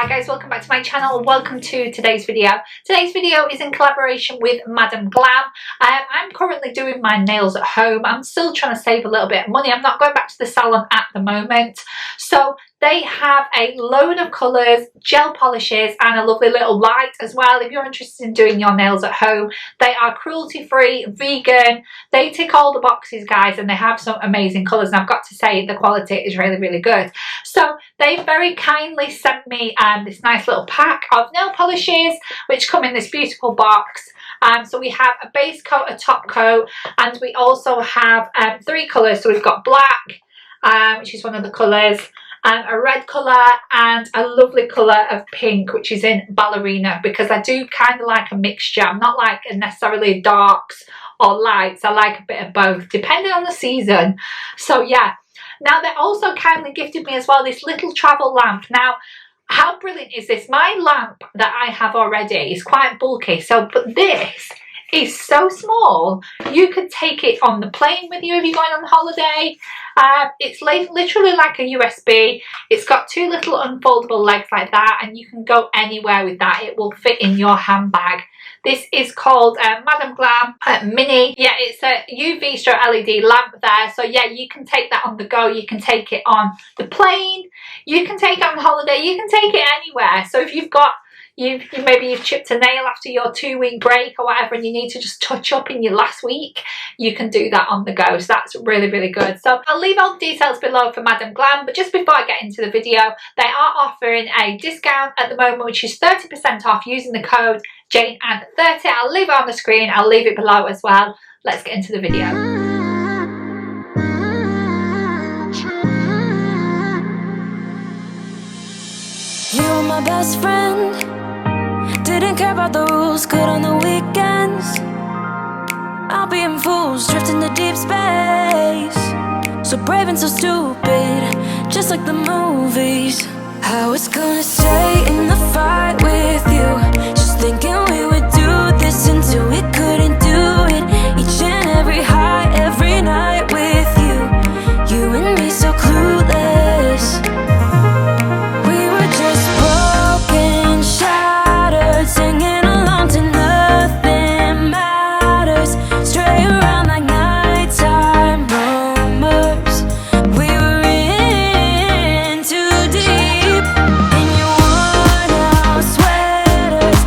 Hi guys, welcome back to my channel and welcome to today's video. Today's video is in collaboration with Madame Glam. I'm currently doing my nails at home. I'm still trying to save a little bit of money. I'm not going back to the salon at the moment. So they have a load of colours, gel polishes and a lovely little light as well. If you're interested in doing your nails at home, they are cruelty free, vegan. They tick all the boxes guys, and they have some amazing colours, and I've got to say the quality is really good. So they very kindly sent me this nice little pack of nail polishes which come in this beautiful box. So we have a base coat, a top coat, and we also have 3 colours. So we've got black, which is one of the colours, a red colour and a lovely colour of pink, which is in ballerina, because I do kind of like a mixture. I'm not like necessarily darks or lights. I like a bit of both depending on the season. So yeah. Now they also kindly gifted me as well this little travel lamp. Now how brilliant is this? My lamp that I have already is quite bulky, but this is so small you could take it on the plane with you if you're going on holiday. It's literally like a USB. It's got 2 little unfoldable legs like that, and you can go anywhere with that. It will fit in your handbag. This is called Madame Glam Mini. Yeah, it's a UV stroke LED lamp there. So yeah, you can take that on the go. You can take it on the plane. You can take it on holiday. You can take it anywhere. So if you've got maybe you've chipped a nail after your 2-week break or whatever, and you need to just touch up in your last week, you can do that on the go. So that's really good. So I'll leave all the details below for Madame Glam, but just before I get into the video, they are offering a discount at the moment, which is 30% off using the code JaneAnn30. I'll leave it on the screen. I'll leave it below as well. Let's get into the video. You're my best friend. Didn't care about the rules, good on the weekends. I'll be in fools, drifting to deep space. So brave and so stupid, just like the movies. I was gonna stay in the fight with you, just thinking we would do this until we couldn't do it. Each and every high, every night with you. You and me so clueless. We were just broken, shattered, singing along to nothing matters. Stray around like nighttime rumors. We were in too deep. In your worn out sweaters,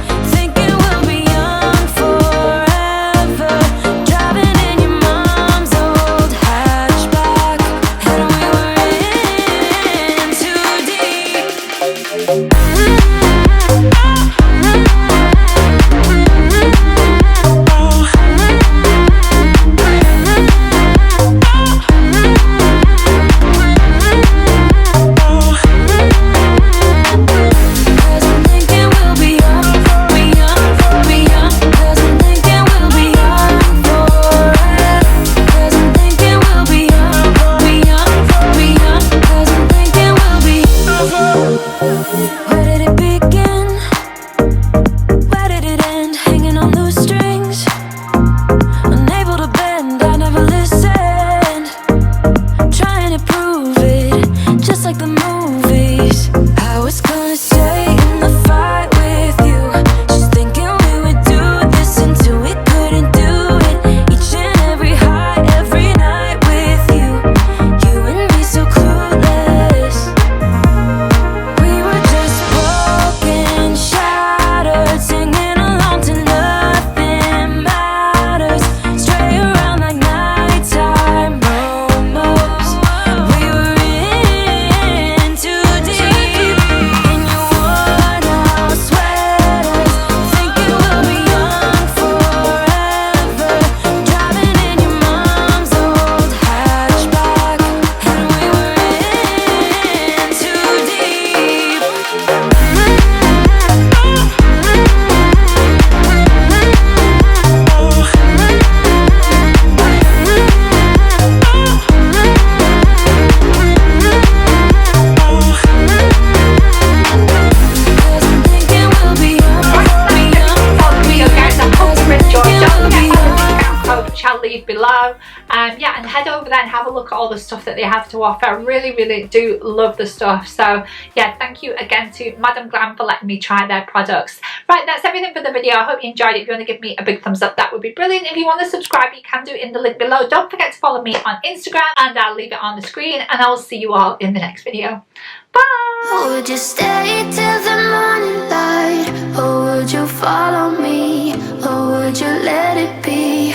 over there and have a look at all the stuff that they have to offer. I really do love the stuff. So yeah, thank you again to Madam Glam for letting me try their products. Right, that's everything for the video. I hope you enjoyed it. If you want to give me a big thumbs up, that would be brilliant. If you want to subscribe, you can do it in the link below. Don't forget to follow me on Instagram, and I'll leave it on the screen, and I will see you all in the next video. Bye! Would you stay till the morning light? Or would you follow me? Or would you let it be?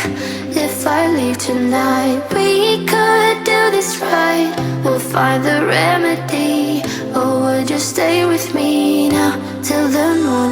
If I leave tonight, we could do this right. We'll find the remedy. Or would you stay with me now till the morning?